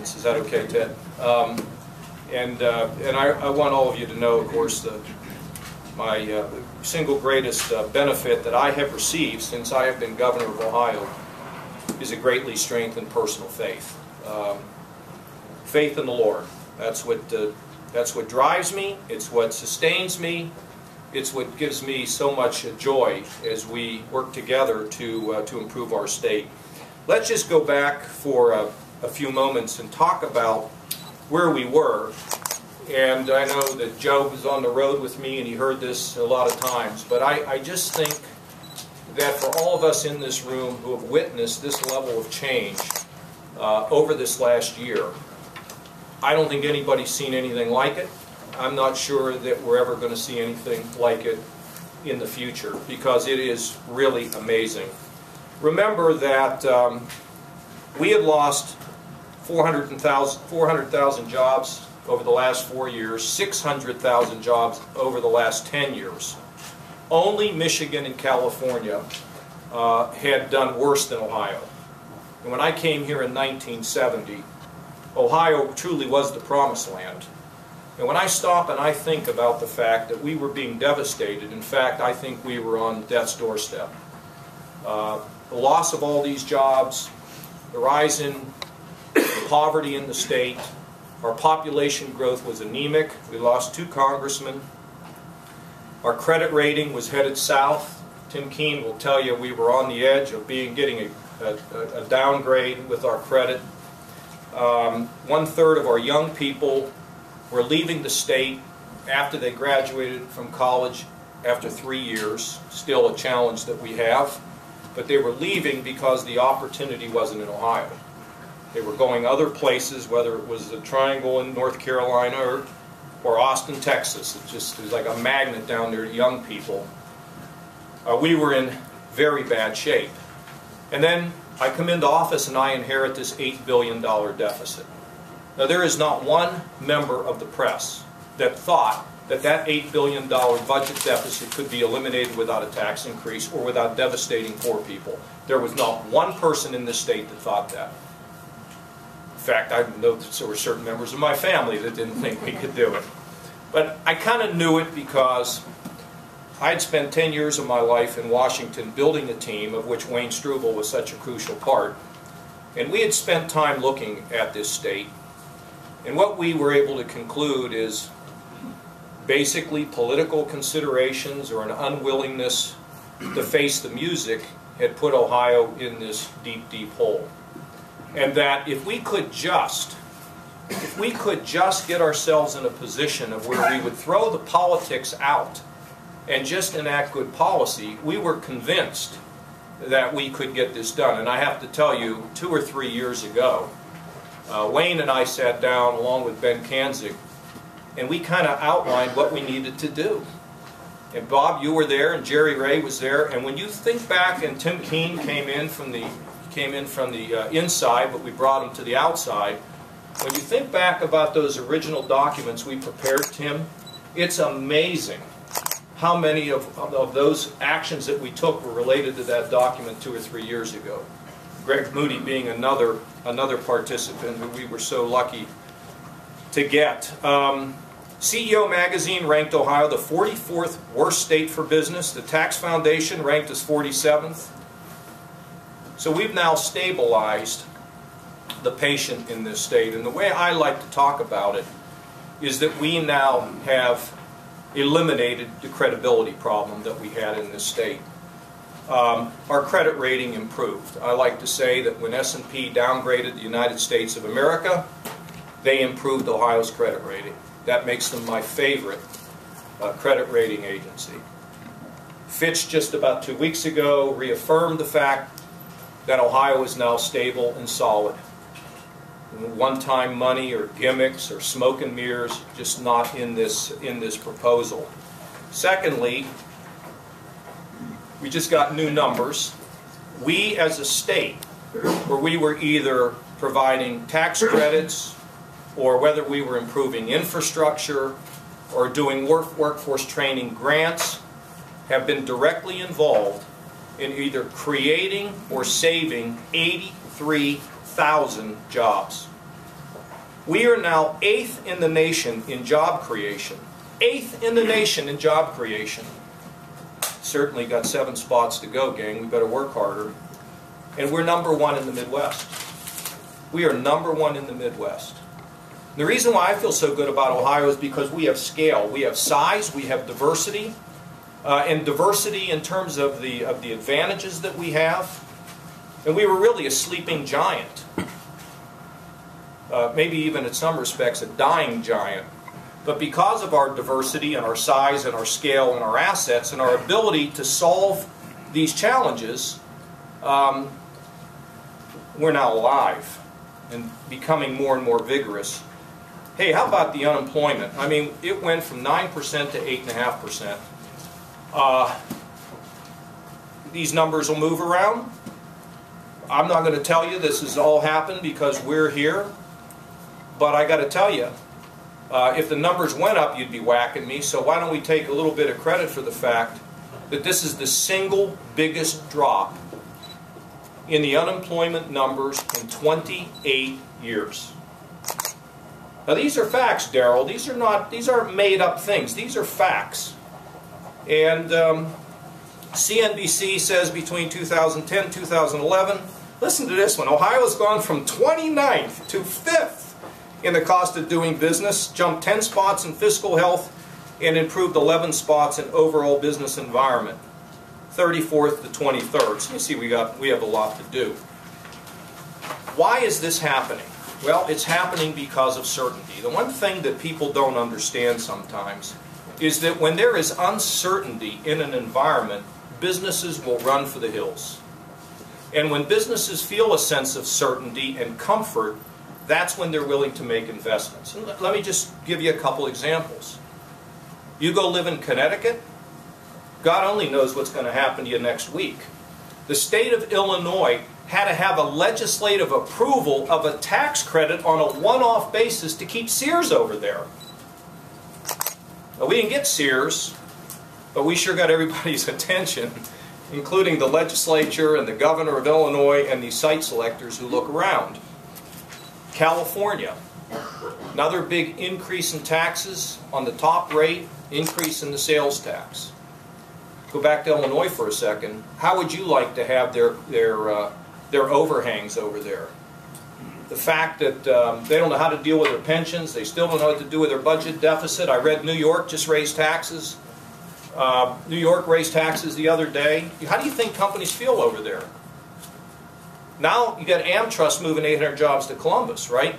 minutes. Is that okay, Ted? And I want all of you to know, of course, my single greatest benefit that I have received since I have been governor of Ohio is a greatly strengthened personal faith. Faith in the Lord. That's what drives me. It's what sustains me. It's what gives me so much joy as we work together to improve our state. Let's just go back for a few moments and talk about where we were. And I know that Joe was on the road with me and he heard this a lot of times, but I just think that for all of us in this room who have witnessed this level of change over this last year, I don't think anybody's seen anything like it. I'm not sure that we're ever going to see anything like it in the future, because it is really amazing. Remember that we had lost 400,000 jobs over the last 4 years, 600,000 jobs over the last 10 years. Only Michigan and California had done worse than Ohio. And when I came here in 1970, Ohio truly was the promised land. And when I stop and I think about the fact that we were being devastated, in fact, I think we were on death's doorstep. The loss of all these jobs, the rise in poverty in the state, our population growth was anemic. We lost 2 congressmen. Our credit rating was headed south. Tim Keene will tell you we were on the edge of getting a downgrade with our credit. 1/3 of our young people were leaving the state after they graduated from college after 3 years. Still a challenge that we have. But they were leaving because the opportunity wasn't in Ohio. They were going other places, whether it was the Triangle in North Carolina or Austin, Texas. It was like a magnet down there to young people. We were in very bad shape. And then I come into office and I inherit this $8 billion deficit. Now, there is not one member of the press that thought that that $8 billion budget deficit could be eliminated without a tax increase or without devastating poor people. There was not one person in this state that thought that. In fact, I know that there were certain members of my family that didn't think we could do it. But I kind of knew it because I had spent 10 years of my life in Washington building a team, of which Wayne Struble was such a crucial part. And we had spent time looking at this state. And what we were able to conclude is basically political considerations or an unwillingness to face the music had put Ohio in this deep, deep hole. And that if we could just get ourselves in a position of where we would throw the politics out and just enact good policy, we were convinced that we could get this done. And I have to tell you, 2 or 3 years ago, Wayne and I sat down along with Ben Kanzig, and we kind of outlined what we needed to do. And Bob, you were there, and Jerry Ray was there. And when you think back, and Tim Keene came in from the inside, but we brought him to the outside. When you think back about those original documents we prepared, Tim, it's amazing how many of those actions that we took were related to that document 2 or 3 years ago. Greg Moody being another participant who we were so lucky to get. CEO Magazine ranked Ohio the 44th worst state for business. The Tax Foundation ranked us 47th. So we've now stabilized the patient in this state. And the way I like to talk about it is that we now have eliminated the credibility problem that we had in this state. Our credit rating improved. I like to say that when S&P downgraded the United States of America, they improved Ohio's credit rating. That makes them my favorite credit rating agency. Fitch just about 2 weeks ago reaffirmed the fact that Ohio is now stable and solid. One-time money or gimmicks or smoke and mirrors just not in this proposal. Secondly, we just got new numbers. We as a state, where we were either providing tax credits or whether we were improving infrastructure or doing workforce training grants, have been directly involved in either creating or saving 83,000 jobs. We are now 8th in the nation in job creation. 8th in the nation in job creation. Certainly got 7 spots to go, gang. We better work harder. And we're number 1 in the Midwest. We are number 1 in the Midwest. The reason why I feel so good about Ohio is because we have scale. We have size. We have diversity. And diversity in terms of the advantages that we have. And we were really a sleeping giant. Maybe even in some respects a dying giant. But because of our diversity and our size and our scale and our assets and our ability to solve these challenges, we're now alive and becoming more and more vigorous. Hey, how about the unemployment? I mean, it went from 9% to 8.5%. These numbers will move around. I'm not going to tell you this has all happened because we're here. But I got to tell you, if the numbers went up, you'd be whacking me. So why don't we take a little bit of credit for the fact that this is the single biggest drop in the unemployment numbers in 28 years. Now these are facts, Daryl. These aren't made up things. These are facts. And CNBC says between 2010 and 2011, listen to this one, Ohio's gone from 29th to 5th in the cost of doing business, jumped 10 spots in fiscal health, and improved 11 spots in overall business environment, 34th to 23rd. So you see we have a lot to do. Why is this happening? Well, it's happening because of certainty. The one thing that people don't understand sometimes is that when there is uncertainty in an environment, businesses will run for the hills. And when businesses feel a sense of certainty and comfort, that's when they're willing to make investments. And let me just give you a couple examples. You go live in Connecticut, God only knows what's going to happen to you next week. The state of Illinois had to have a legislative approval of a tax credit on a one-off basis to keep Sears over there. Now, we didn't get Sears, but we sure got everybody's attention, including the legislature and the governor of Illinois and the site selectors who look around. California, another big increase in taxes on the top rate, increase in the sales tax. Go back to Illinois for a second. How would you like to have their overhangs over there? The fact that they don't know how to deal with their pensions, they still don't know what to do with their budget deficit. I read New York just raised taxes. New York raised taxes the other day. How do you think companies feel over there? Now you got AmTrust moving 800 jobs to Columbus, right?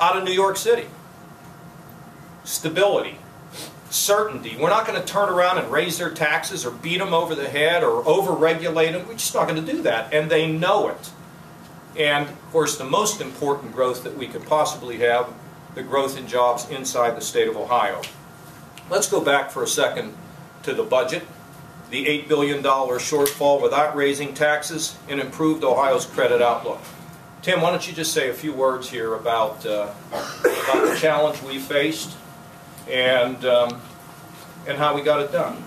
Out of New York City. Stability. Certainty. We're not going to turn around and raise their taxes or beat them over the head or over-regulate them. We're just not going to do that. And they know it. And, of course, the most important growth that we could possibly have, the growth in jobs inside the state of Ohio. Let's go back for a second to the budget. The $8 billion shortfall without raising taxes and improved Ohio's credit outlook. Tim, why don't you just say a few words here about the challenge we faced and how we got it done.